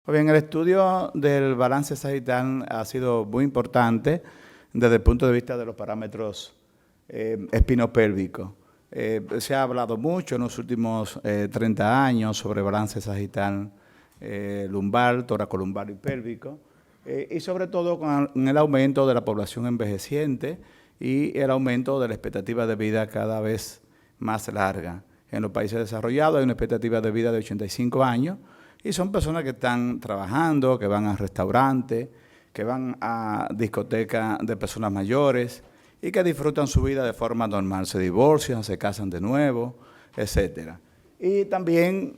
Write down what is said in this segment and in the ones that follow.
Pues bien, el estudio del balance sagital ha sido muy importante desde el punto de vista de los parámetros espinopélvicos. Se ha hablado mucho en los últimos 30 años sobre balance sagital lumbar, toracolumbar y pélvico, y sobre todo con el aumento de la población envejeciente y el aumento de la expectativa de vida cada vez más larga. En los países desarrollados hay una expectativa de vida de 85 años, y son personas que están trabajando, que van a restaurantes, que van a discotecas de personas mayores y que disfrutan su vida de forma normal. Se divorcian, se casan de nuevo, etc. Y también,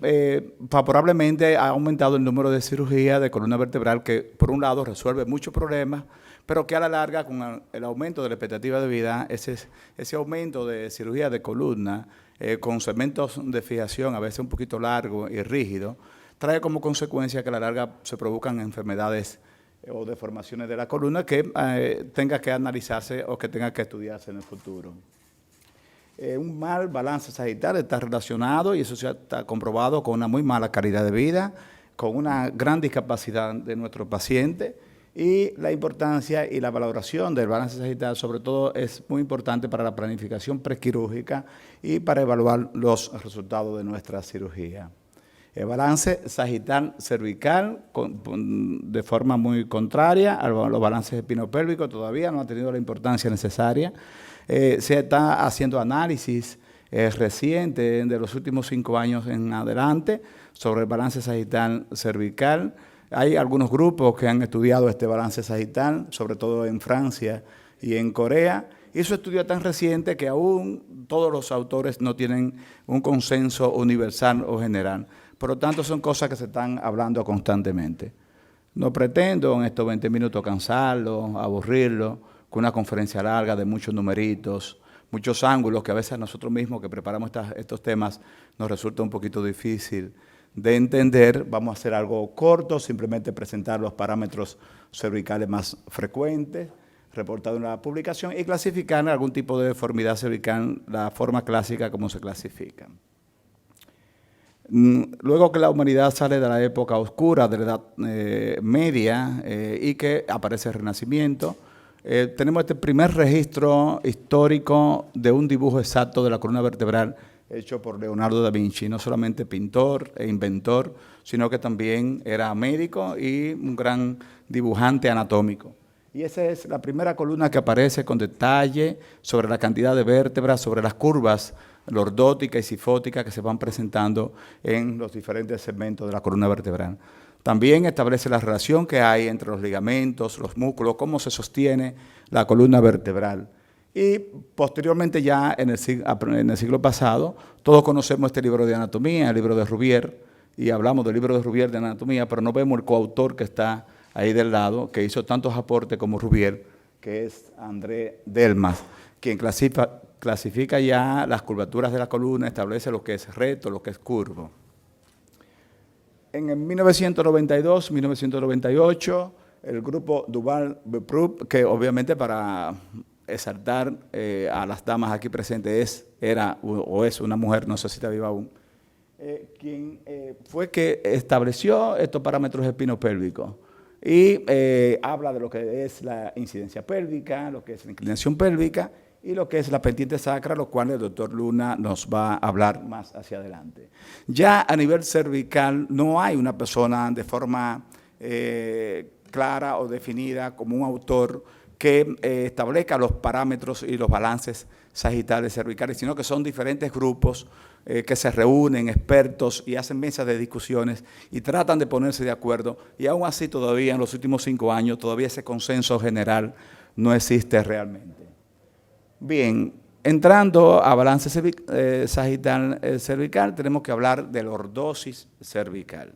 favorablemente, ha aumentado el número de cirugías de columna vertebral que, por un lado, resuelve muchos problemas, pero que a la larga, con el aumento de la expectativa de vida, ese aumento de cirugía de columna, con segmentos de fijación a veces un poquito largos y rígidos, trae como consecuencia que a la larga se produzcan enfermedades o deformaciones de la columna que tenga que analizarse o que tenga que estudiarse en el futuro. Un mal balance sagital está relacionado, y eso ya está comprobado, con una muy mala calidad de vida, con una gran discapacidad de nuestros pacientes, y la importancia y la valoración del balance sagital sobre todo es muy importante para la planificación prequirúrgica y para evaluar los resultados de nuestra cirugía. El balance sagital cervical, de forma muy contraria a los balances espinopélvicos, todavía no ha tenido la importancia necesaria. Se está haciendo análisis recientes de los últimos 5 años en adelante sobre el balance sagital cervical. Hay algunos grupos que han estudiado este balance sagital, sobre todo en Francia y en Corea, y su estudio es tan reciente que aún todos los autores no tienen un consenso universal o general. Por lo tanto, son cosas que se están hablando constantemente. No pretendo en estos 20 minutos cansarlo, aburrirlo, con una conferencia larga de muchos numeritos, muchos ángulos que a veces a nosotros mismos que preparamos estos temas nos resulta un poquito difícil de entender. Vamos a hacer algo corto, simplemente presentar los parámetros cervicales más frecuentes, reportados en la publicación, y clasificar algún tipo de deformidad cervical, la forma clásica como se clasifican. Luego que la humanidad sale de la época oscura, de la Edad Media, y que aparece el Renacimiento, tenemos este primer registro histórico de un dibujo exacto de la columna vertebral hecho por Leonardo da Vinci, no solamente pintor e inventor, sino que también era médico y un gran dibujante anatómico. Y esa es la primera columna que aparece con detalle sobre la cantidad de vértebras, sobre las curvas lordótica y sifótica que se van presentando en los diferentes segmentos de la columna vertebral. También establece la relación que hay entre los ligamentos, los músculos, cómo se sostiene la columna vertebral. Y posteriormente, ya en el siglo pasado, todos conocemos este libro de anatomía, el libro de Rubier, y hablamos del libro de Rubier de anatomía, pero no vemos el coautor que está ahí del lado, que hizo tantos aportes como Rubier, que es André Delmas, quien clasifica ya las curvaturas de la columna, establece lo que es recto, lo que es curvo. En el 1992, 1998, el grupo Duval-Beprup, que obviamente para exaltar a las damas aquí presentes era o es una mujer, no sé si está viva aún, quien fue que estableció estos parámetros espinopélvicos y habla de lo que es la incidencia pélvica, lo que es la inclinación pélvica y lo que es la pendiente sacra, lo cual el doctor Luna nos va a hablar más hacia adelante. Ya a nivel cervical no hay una persona de forma clara o definida como un autor que establezca los parámetros y los balances sagitales cervicales, sino que son diferentes grupos que se reúnen, expertos, y hacen mesas de discusiones y tratan de ponerse de acuerdo, y aún así todavía en los últimos 5 años todavía ese consenso general no existe realmente. Bien, entrando a balance sagital cervical, tenemos que hablar de lordosis cervical.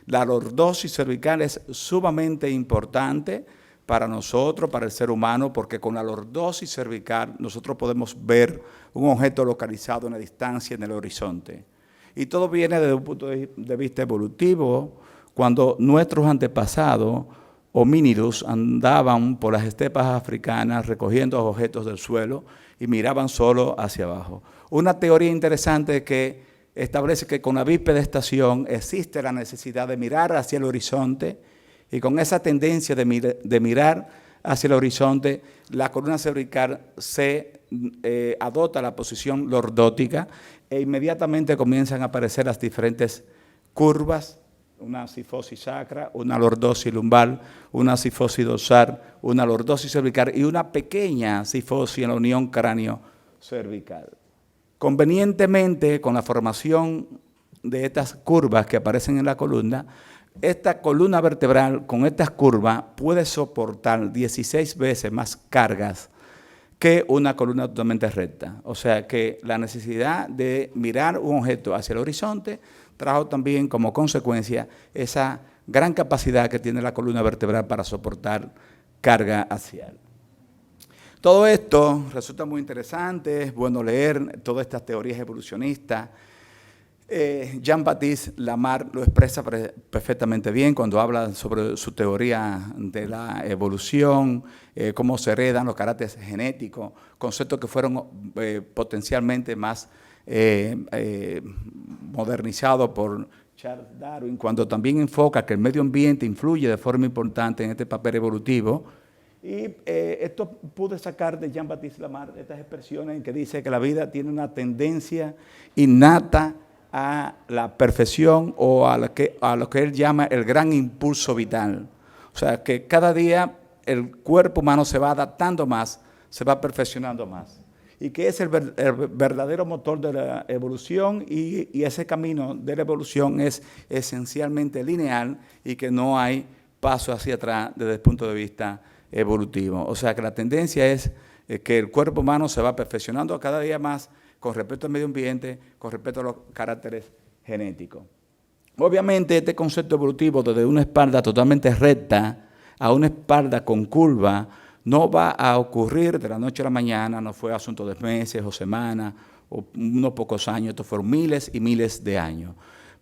La lordosis cervical es sumamente importante para nosotros, para el ser humano, porque con la lordosis cervical nosotros podemos ver un objeto localizado en la distancia, en el horizonte. Y todo viene desde un punto de vista evolutivo, cuando nuestros antepasados homínidos andaban por las estepas africanas recogiendo objetos del suelo y miraban solo hacia abajo. Una teoría interesante es que establece que con la bipedestación existe la necesidad de mirar hacia el horizonte y con esa tendencia de mirar hacia el horizonte, la columna cervical se adopta la posición lordótica e inmediatamente comienzan a aparecer las diferentes curvas, una cifosis sacra, una lordosis lumbar, una cifosis dorsal, una lordosis cervical y una pequeña cifosis en la unión cráneo-cervical. Convenientemente, con la formación de estas curvas que aparecen en la columna, esta columna vertebral con estas curvas puede soportar 16 veces más cargas que una columna totalmente recta. O sea que la necesidad de mirar un objeto hacia el horizonte trajo también como consecuencia esa gran capacidad que tiene la columna vertebral para soportar carga axial. Todo esto resulta muy interesante, es bueno leer todas estas teorías evolucionistas. Jean-Baptiste Lamarck lo expresa perfectamente bien cuando habla sobre su teoría de la evolución, cómo se heredan los caracteres genéticos, conceptos que fueron potencialmente más modernizados por Charles Darwin, cuando también enfoca que el medio ambiente influye de forma importante en este papel evolutivo. Y esto pude sacar de Jean-Baptiste Lamarck estas expresiones en que dice que la vida tiene una tendencia innata a la perfección o a lo que él llama el gran impulso vital. O sea, que cada día el cuerpo humano se va adaptando más, se va perfeccionando más. Y que es el verdadero motor de la evolución y ese camino de la evolución es esencialmente lineal y que no hay paso hacia atrás desde el punto de vista evolutivo. O sea, que la tendencia es que el cuerpo humano se va perfeccionando cada día más con respecto al medio ambiente, con respecto a los caracteres genéticos. Obviamente, este concepto evolutivo desde una espalda totalmente recta a una espalda con curva no va a ocurrir de la noche a la mañana, no fue asunto de meses o semanas o unos pocos años, esto fueron miles y miles de años.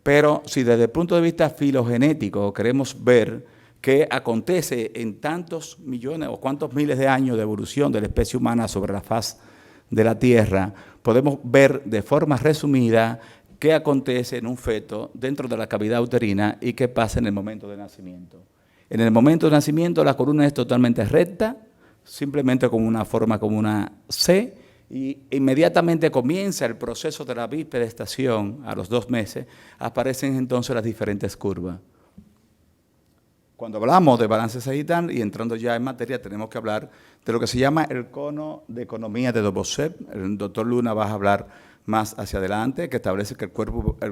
Pero si desde el punto de vista filogenético queremos ver qué acontece en tantos millones o cuántos miles de años de evolución de la especie humana sobre la faz de la Tierra, podemos ver de forma resumida qué acontece en un feto dentro de la cavidad uterina y qué pasa en el momento de nacimiento. En el momento de nacimiento la columna es totalmente recta, simplemente con una forma como una C, y inmediatamente comienza el proceso de la bipedestación a los 2 meses, aparecen entonces las diferentes curvas. Cuando hablamos de balance sagital y entrando ya en materia, tenemos que hablar de lo que se llama el cono de economía de Dobzhanev. El doctor Luna va a hablar más hacia adelante, que establece que el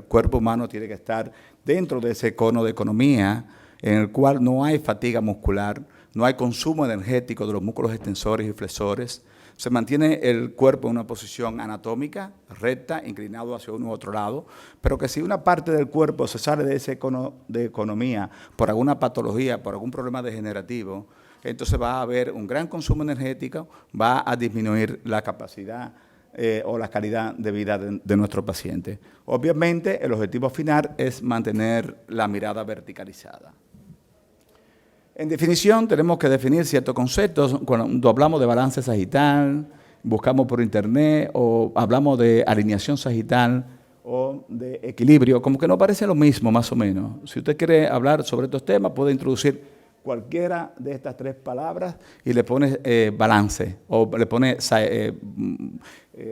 cuerpo humano tiene que estar dentro de ese cono de economía, en el cual no hay fatiga muscular, no hay consumo energético de los músculos extensores y flexores, se mantiene el cuerpo en una posición anatómica, recta, inclinado hacia uno u otro lado, pero que si una parte del cuerpo se sale de ese cono de economía por alguna patología, por algún problema degenerativo, entonces va a haber un gran consumo energético, va a disminuir la capacidad o la calidad de vida de nuestro paciente. Obviamente, el objetivo final es mantener la mirada verticalizada. En definición, tenemos que definir ciertos conceptos. Cuando hablamos de balance sagital, buscamos por internet o hablamos de alineación sagital o de equilibrio, como que nos parece lo mismo más o menos. Si usted quiere hablar sobre estos temas, puede introducir cualquiera de estas 3 palabras y le pone balance o le pone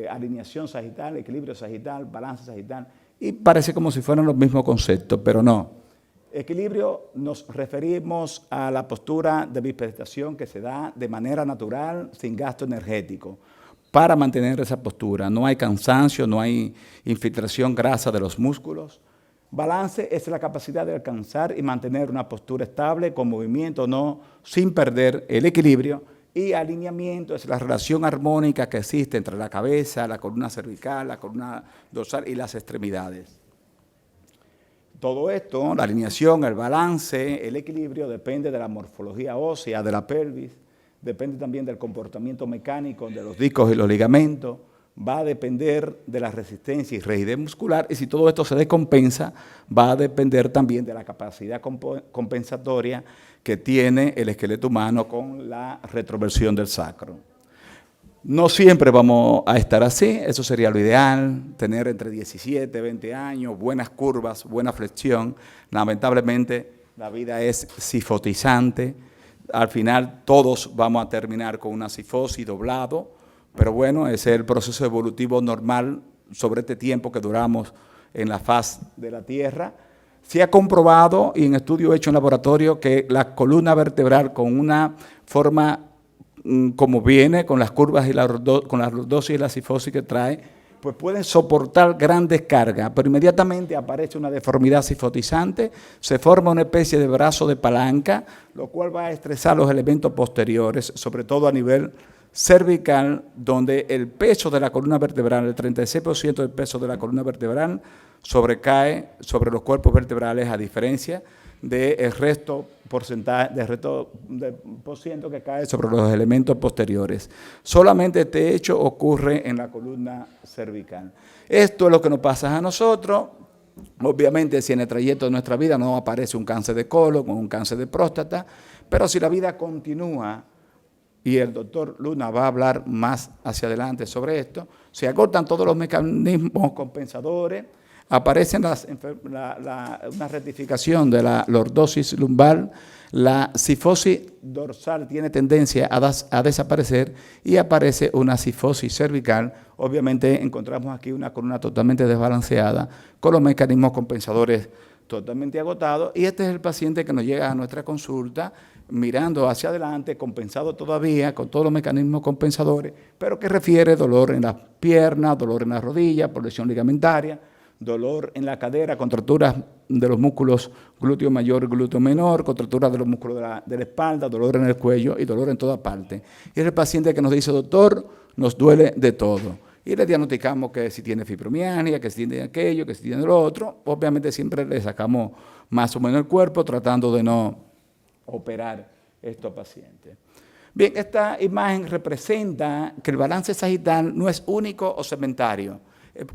alineación sagital, equilibrio sagital, balance sagital y parece como si fueran los mismos conceptos, pero no. Equilibrio nos referimos a la postura de bipedestación que se da de manera natural, sin gasto energético, para mantener esa postura. No hay cansancio, no hay infiltración grasa de los músculos. Balance es la capacidad de alcanzar y mantener una postura estable, con movimiento, no sin perder el equilibrio. Y alineamiento es la relación armónica que existe entre la cabeza, la columna cervical, la columna dorsal y las extremidades. Todo esto, la alineación, el balance, el equilibrio, depende de la morfología ósea de la pelvis, depende también del comportamiento mecánico de los discos y los ligamentos, va a depender de la resistencia y rigidez muscular, y si todo esto se descompensa, va a depender también de la capacidad compensatoria que tiene el esqueleto humano con la retroversión del sacro. No siempre vamos a estar así, eso sería lo ideal, tener entre 17, 20 años, buenas curvas, buena flexión. Lamentablemente la vida es cifotizante, al final todos vamos a terminar con una cifosis doblado, pero bueno, ese es el proceso evolutivo normal sobre este tiempo que duramos en la faz de la Tierra. Se ha comprobado, y en estudios hechos en laboratorio, que la columna vertebral con una forma como viene, con las curvas y con la lordosis y la cifosis que trae, pues pueden soportar grandes cargas, pero inmediatamente aparece una deformidad cifotizante, se forma una especie de brazo de palanca, lo cual va a estresar los elementos posteriores, sobre todo a nivel cervical, donde el peso de la columna vertebral, el 36% del peso de la columna vertebral, sobrecae sobre los cuerpos vertebrales, a diferencia del resto porcentaje, del resto del por ciento que cae sobre los elementos posteriores. Solamente este hecho ocurre en la columna cervical. Esto es lo que nos pasa a nosotros. Obviamente, si en el trayecto de nuestra vida no aparece un cáncer de colon o un cáncer de próstata, pero si la vida continúa, y el doctor Luna va a hablar más hacia adelante sobre esto, se agotan todos los mecanismos compensadores, aparece una rectificación de la lordosis lumbar, la cifosis dorsal tiene tendencia a desaparecer y aparece una cifosis cervical. Obviamente encontramos aquí una columna totalmente desbalanceada con los mecanismos compensadores totalmente agotados, y este es el paciente que nos llega a nuestra consulta mirando hacia adelante, compensado todavía con todos los mecanismos compensadores, pero que refiere dolor en las piernas, dolor en las rodillas, por lesión ligamentaria, dolor en la cadera, contracturas de los músculos glúteo mayor y glúteo menor, contracturas de los músculos de la espalda, dolor en el cuello y dolor en toda parte. Y es el paciente que nos dice: doctor, nos duele de todo. Y le diagnosticamos que si tiene fibromialgia, que si tiene aquello, que si tiene lo otro. Obviamente siempre le sacamos más o menos el cuerpo, tratando de no operar estos pacientes. Bien, esta imagen representa que el balance sagital no es único o segmentario.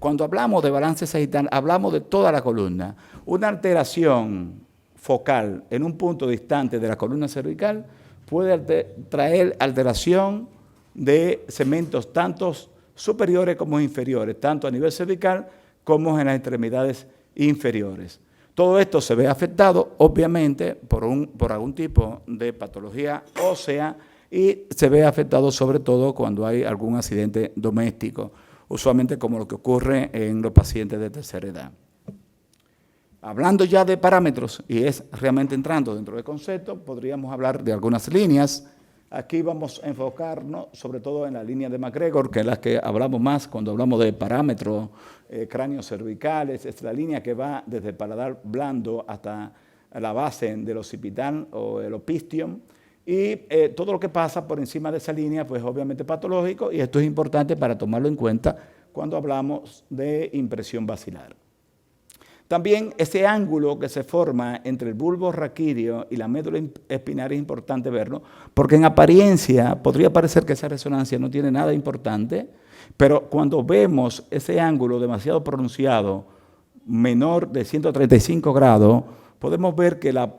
Cuando hablamos de balance sagital, hablamos de toda la columna. Una alteración focal en un punto distante de la columna cervical puede traer alteración de segmentos tanto superiores como inferiores, tanto a nivel cervical como en las extremidades inferiores. Todo esto se ve afectado, obviamente, por algún tipo de patología ósea, y se ve afectado sobre todo cuando hay algún accidente doméstico, usualmente como lo que ocurre en los pacientes de tercera edad. Hablando ya de parámetros, y es realmente entrando dentro del concepto, podríamos hablar de algunas líneas. Aquí vamos a enfocarnos sobre todo en la línea de MacGregor, que es la que hablamos más cuando hablamos de parámetros cráneos cervicales. Es la línea que va desde el paladar blando hasta la base del occipital o el opistium. Y todo lo que pasa por encima de esa línea, pues obviamente patológico, y esto es importante para tomarlo en cuenta cuando hablamos de impresión basilar. También ese ángulo que se forma entre el bulbo raquídeo y la médula espinal es importante verlo, porque en apariencia podría parecer que esa resonancia no tiene nada importante, pero cuando vemos ese ángulo demasiado pronunciado, menor de 135 grados, podemos ver que la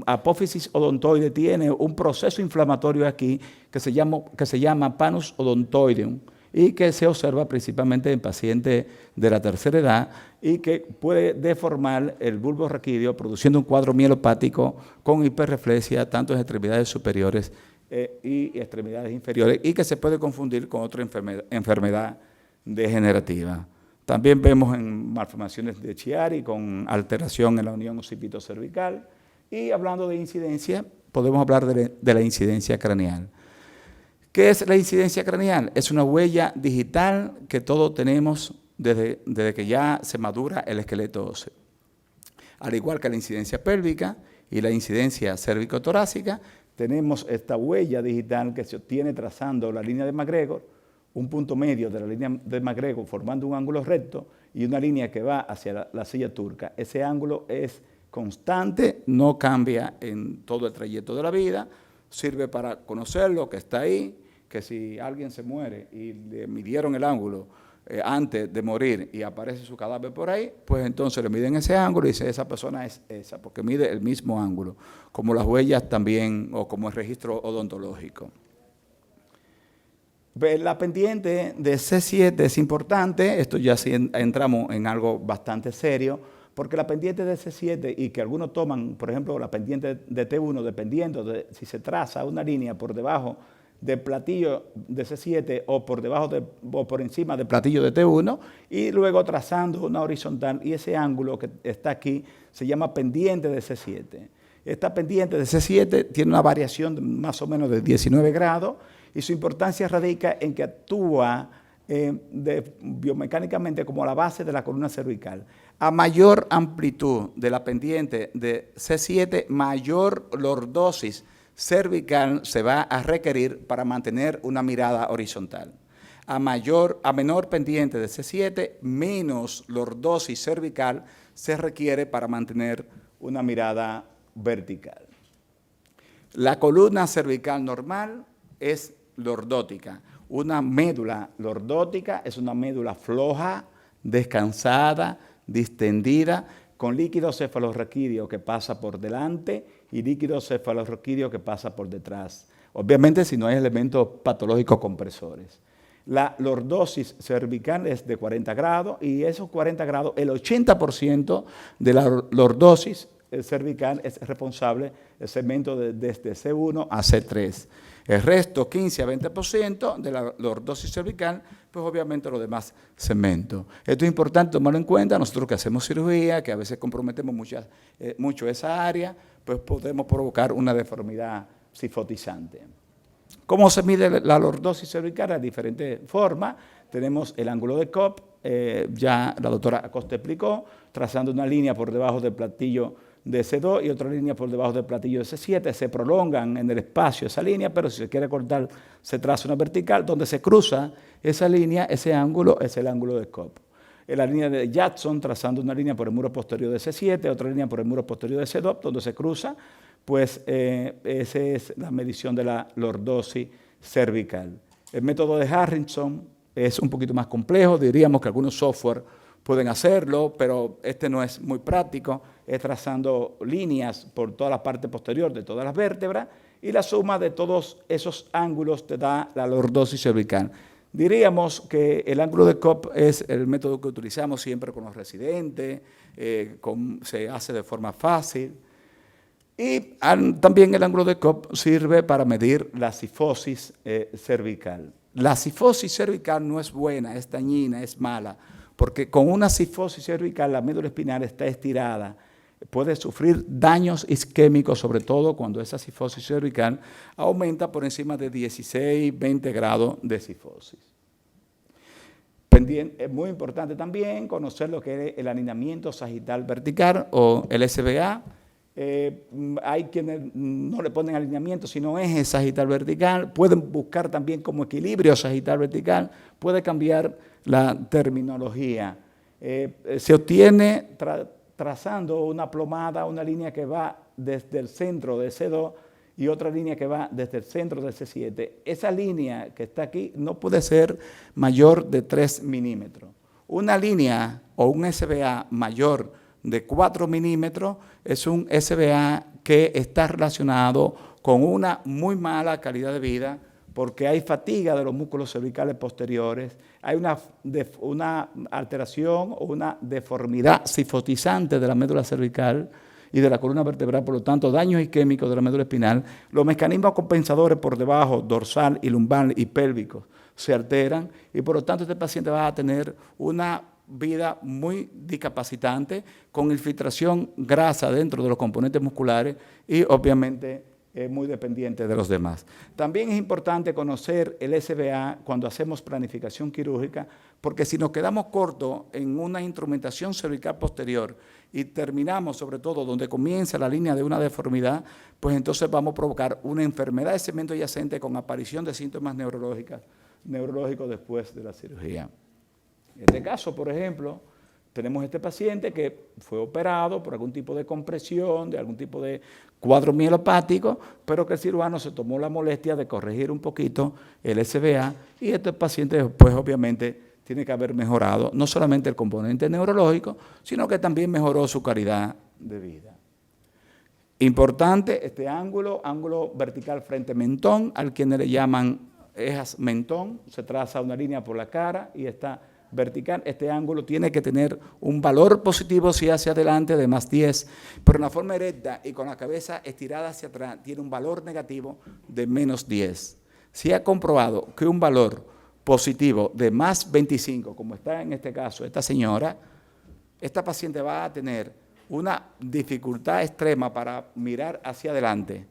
apófisis odontoide tiene un proceso inflamatorio aquí que se llama panus odontoideum, y que se observa principalmente en pacientes de la tercera edad, y que puede deformar el bulbo raquídeo produciendo un cuadro mielopático con hiperreflexia tanto en extremidades superiores y extremidades inferiores, y que se puede confundir con otra enfermedad degenerativa. También vemos en malformaciones de Chiari con alteración en la unión occipito-cervical. Y hablando de incidencia, podemos hablar de la incidencia craneal. ¿Qué es la incidencia craneal? Es una huella digital que todos tenemos desde que ya se madura el esqueleto óseo. Al igual que la incidencia pélvica y la incidencia cérvico-torácica, tenemos esta huella digital que se obtiene trazando la línea de MacGregor, un punto medio de la línea de MacGregor formando un ángulo recto y una línea que va hacia la silla turca. Ese ángulo es constante, no cambia en todo el trayecto de la vida, sirve para conocerlo, que está ahí, que si alguien se muere y le midieron el ángulo antes de morir y aparece su cadáver por ahí, pues entonces le miden ese ángulo y dice, esa persona es esa, porque mide el mismo ángulo, como las huellas también, o como el registro odontológico. La pendiente de C7 es importante, esto ya sí entramos en algo bastante serio, porque la pendiente de C7 y que algunos toman, por ejemplo, la pendiente de T1, dependiendo de si se traza una línea por debajo del platillo de C7 o por debajo o por encima del platillo de T1 y luego trazando una horizontal y ese ángulo que está aquí se llama pendiente de C7. Esta pendiente de C7 tiene una variación de más o menos de 19 grados y su importancia radica en que actúa biomecánicamente como la base de la columna cervical. A mayor amplitud de la pendiente de C7, mayor lordosis cervical se va a requerir para mantener una mirada horizontal. A menor pendiente de C7, menos lordosis cervical se requiere para mantener una mirada vertical. La columna cervical normal es lordótica. Una médula lordótica es una médula floja, descansada, distendida, con líquido cefalorraquídeo que pasa por delante y líquido cefalorraquídeo que pasa por detrás. Obviamente si no hay elementos patológicos compresores. La lordosis cervical es de 40 grados y esos 40 grados, el 80% de la lordosis cervical es responsable del segmento desde C1 a C3. El resto, 15 a 20% de la lordosis cervical, pues obviamente lo demás segmento. Esto es importante tomarlo en cuenta, nosotros que hacemos cirugía, que a veces comprometemos mucho esa área, pues podemos provocar una deformidad cifotizante. ¿Cómo se mide la lordosis cervical? De diferentes formas. Tenemos el ángulo de Cobb, ya la doctora Acosta explicó, trazando una línea por debajo del platillo de C2 y otra línea por debajo del platillo de C7, se prolongan en el espacio esa línea, pero si se quiere cortar, se traza una vertical, donde se cruza esa línea, ese ángulo es el ángulo de Cobb. En la línea de Jackson, trazando una línea por el muro posterior de C7, otra línea por el muro posterior de C2, donde se cruza, pues esa es la medición de la lordosis cervical. El método de Harrison es un poquito más complejo, diríamos que algunos software pueden hacerlo, pero este no es muy práctico, es trazando líneas por toda la parte posterior de todas las vértebras y la suma de todos esos ángulos te da la lordosis cervical. Diríamos que el ángulo de Cobb es el método que utilizamos siempre con los residentes, se hace de forma fácil. Y también el ángulo de Cobb sirve para medir la cifosis cervical. La cifosis cervical no es buena, es dañina, es mala, porque con una cifosis cervical la médula espinal está estirada, puede sufrir daños isquémicos, sobre todo cuando esa cifosis cervical aumenta por encima de 16, 20 grados de cifosis. Es muy importante también conocer lo que es el alineamiento sagital vertical o el SBA. Hay quienes no le ponen alineamiento, sino eje sagital vertical. Pueden buscar también como equilibrio sagital vertical. Puede cambiar la terminología. Se obtiene trazando una plomada, una línea que va desde el centro de C2 y otra línea que va desde el centro de C7. Esa línea que está aquí no puede ser mayor de 3 milímetros. Una línea o un SBA mayor de 4 milímetros es un SBA que está relacionado con una muy mala calidad de vida porque hay fatiga de los músculos cervicales posteriores, hay una alteración o una deformidad cifotizante de la médula cervical y de la columna vertebral, por lo tanto daños isquémicos de la médula espinal. Los mecanismos compensadores por debajo, dorsal y lumbar y pélvicos, se alteran y por lo tanto este paciente va a tener una vida muy discapacitante con infiltración grasa dentro de los componentes musculares y obviamente muy dependiente de los demás. También es importante conocer el SBA cuando hacemos planificación quirúrgica, porque si nos quedamos cortos en una instrumentación cervical posterior y terminamos sobre todo donde comienza la línea de una deformidad, pues entonces vamos a provocar una enfermedad de segmento adyacente con aparición de síntomas neurológicos después de la cirugía. En este caso, por ejemplo, tenemos este paciente que fue operado por algún tipo de compresión, de algún tipo de cuadro mielopático, pero que el cirujano se tomó la molestia de corregir un poquito el SBA y este paciente, pues obviamente, tiene que haber mejorado no solamente el componente neurológico, sino que también mejoró su calidad de vida. Importante este ángulo vertical frente mentón, al quien le llaman es mentón, se traza una línea por la cara y está vertical. Este ángulo tiene que tener un valor positivo si hacia adelante de más 10, pero en la forma erecta y con la cabeza estirada hacia atrás tiene un valor negativo de menos 10. Si ha comprobado que un valor positivo de más 25, como está en este caso esta señora, esta paciente va a tener una dificultad extrema para mirar hacia adelante.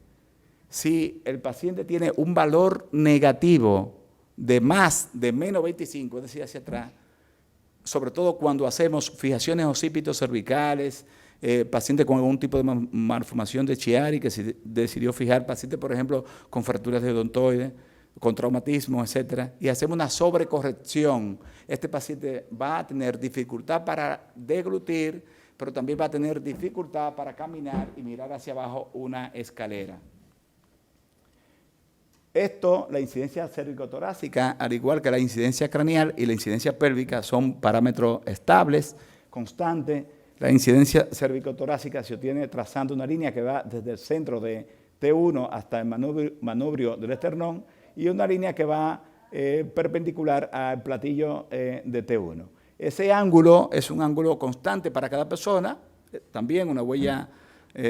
Si el paciente tiene un valor negativo de menos 25, es decir, hacia atrás, sobre todo cuando hacemos fijaciones ocípitos cervicales, paciente con algún tipo de malformación de Chiari que se decidió fijar, paciente, por ejemplo, con fracturas de odontoides, con traumatismo, etcétera, y hacemos una sobrecorrección, este paciente va a tener dificultad para deglutir, pero también va a tener dificultad para caminar y mirar hacia abajo una escalera. Esto, la incidencia cérvico-torácica, al igual que la incidencia craneal y la incidencia pélvica, son parámetros estables, constantes. La incidencia cérvico-torácica se obtiene trazando una línea que va desde el centro de T1 hasta el manubrio del esternón y una línea que va perpendicular al platillo de T1. Ese ángulo es un ángulo constante para cada persona, también una huella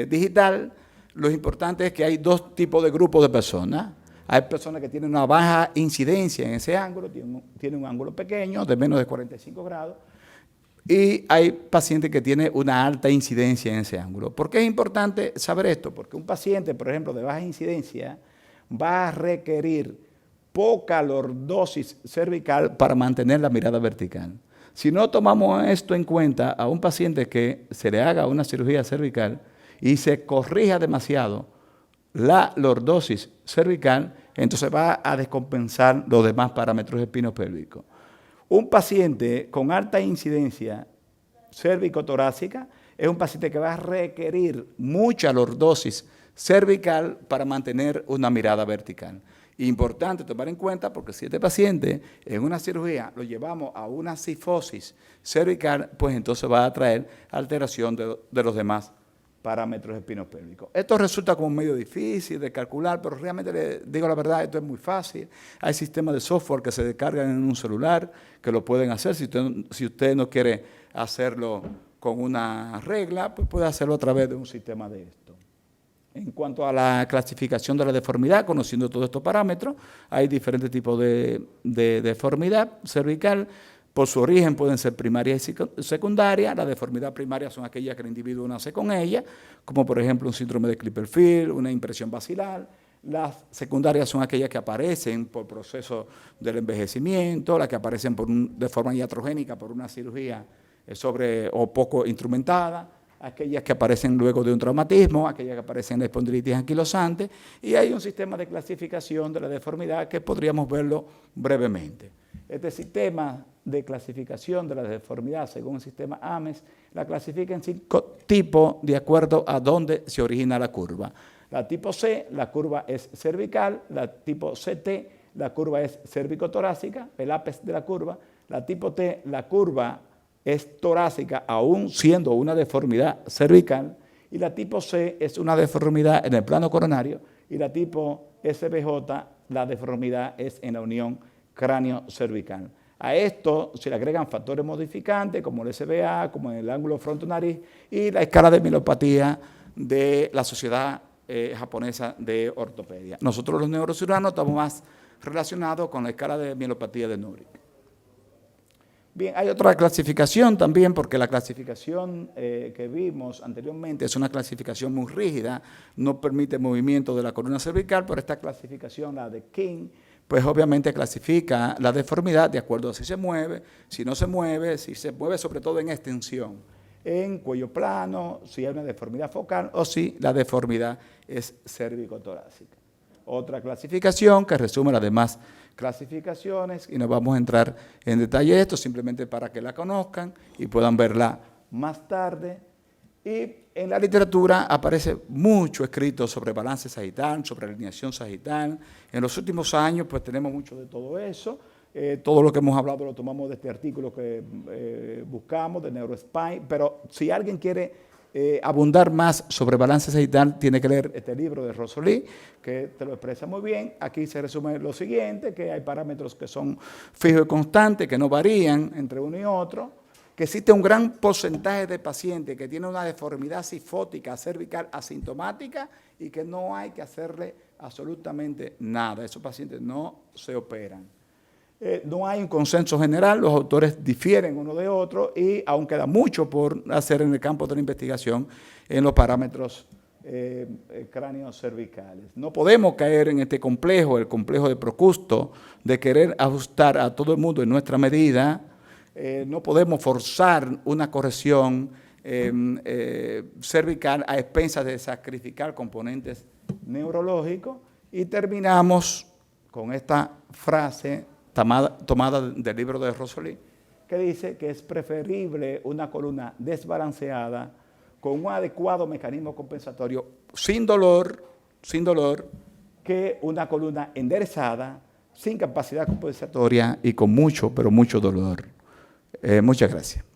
digital. Lo importante es que hay dos tipos de grupos de personas. Hay personas que tienen una baja incidencia en ese ángulo, tienen un ángulo pequeño, de menos de 45 grados, y hay pacientes que tienen una alta incidencia en ese ángulo. ¿Por qué es importante saber esto? Porque un paciente, por ejemplo, de baja incidencia, va a requerir poca lordosis cervical para mantener la mirada vertical. Si no tomamos esto en cuenta a un paciente que se le haga una cirugía cervical y se corrija demasiado la lordosis cervical, entonces va a descompensar los demás parámetros espinopélvicos. Un paciente con alta incidencia cérvico-torácica es un paciente que va a requerir mucha lordosis cervical para mantener una mirada vertical. Importante tomar en cuenta porque si este paciente en una cirugía lo llevamos a una cifosis cervical, pues entonces va a traer alteración de los demás parámetros espinopélvicos. Esto resulta como medio difícil de calcular, pero realmente le digo la verdad, esto es muy fácil. Hay sistemas de software que se descargan en un celular que lo pueden hacer. Si usted no quiere hacerlo con una regla, pues puede hacerlo a través de un sistema de esto. En cuanto a la clasificación de la deformidad, conociendo todos estos parámetros, hay diferentes tipos de deformidad cervical. Por su origen pueden ser primaria y secundaria. La deformidad primaria son aquellas que el individuo nace con ella, como por ejemplo un síndrome de Klippel-Feil, una impresión basilar. Las secundarias son aquellas que aparecen por proceso del envejecimiento, las que aparecen de forma iatrogénica por una cirugía o poco instrumentada, aquellas que aparecen luego de un traumatismo, aquellas que aparecen en la espondilitis anquilosante, y hay un sistema de clasificación de la deformidad que podríamos verlo brevemente. Este sistema de clasificación de la deformidad, según el sistema AMES, la clasifica en 5 tipos de acuerdo a dónde se origina la curva. La tipo C, la curva es cervical; la tipo CT, la curva es cérvico-torácica, el ápice de la curva; la tipo T, la curva es torácica, aún siendo una deformidad cervical; y la tipo C es una deformidad en el plano coronario; y la tipo SBJ, la deformidad es en la unión cráneo-cervical. A esto se le agregan factores modificantes como el SBA, como el ángulo frontonariz y la escala de mielopatía de la Sociedad Japonesa de Ortopedia. Nosotros los neurocirujanos estamos más relacionados con la escala de mielopatía de Nourick. Bien, hay otra clasificación también, porque la clasificación que vimos anteriormente es una clasificación muy rígida, no permite movimiento de la columna cervical, pero esta clasificación, la de King, pues obviamente clasifica la deformidad de acuerdo a si se mueve, si no se mueve, si se mueve sobre todo en extensión, en cuello plano, si hay una deformidad focal o si la deformidad es cérvico-torácica. Otra clasificación que resume las demás clasificaciones, y no vamos a entrar en detalle de esto, simplemente para que la conozcan y puedan verla más tarde. Y en la literatura aparece mucho escrito sobre balance sagital, sobre alineación sagital. En los últimos años pues tenemos mucho de todo eso. Todo lo que hemos hablado lo tomamos de este artículo que buscamos, de NeuroSpine, pero si alguien quiere abundar más sobre balance sagital, tiene que leer este libro de Rosoli, que te lo expresa muy bien. Aquí se resume lo siguiente, que hay parámetros que son fijos y constantes, que no varían entre uno y otro, que existe un gran porcentaje de pacientes que tienen una deformidad sifótica cervical asintomática y que no hay que hacerle absolutamente nada. Esos pacientes no se operan. No hay un consenso general, los autores difieren uno de otro y aún queda mucho por hacer en el campo de la investigación en los parámetros cráneo-cervicales. No podemos caer en este complejo, el complejo de Procusto, de querer ajustar a todo el mundo en nuestra medida. No podemos forzar una corrección cervical a expensas de sacrificar componentes neurológicos, y terminamos con esta frase tomada del libro de Rosoli, que dice que es preferible una columna desbalanceada con un adecuado mecanismo compensatorio sin dolor, que una columna enderezada, sin capacidad compensatoria y con mucho, pero mucho dolor. Muchas gracias.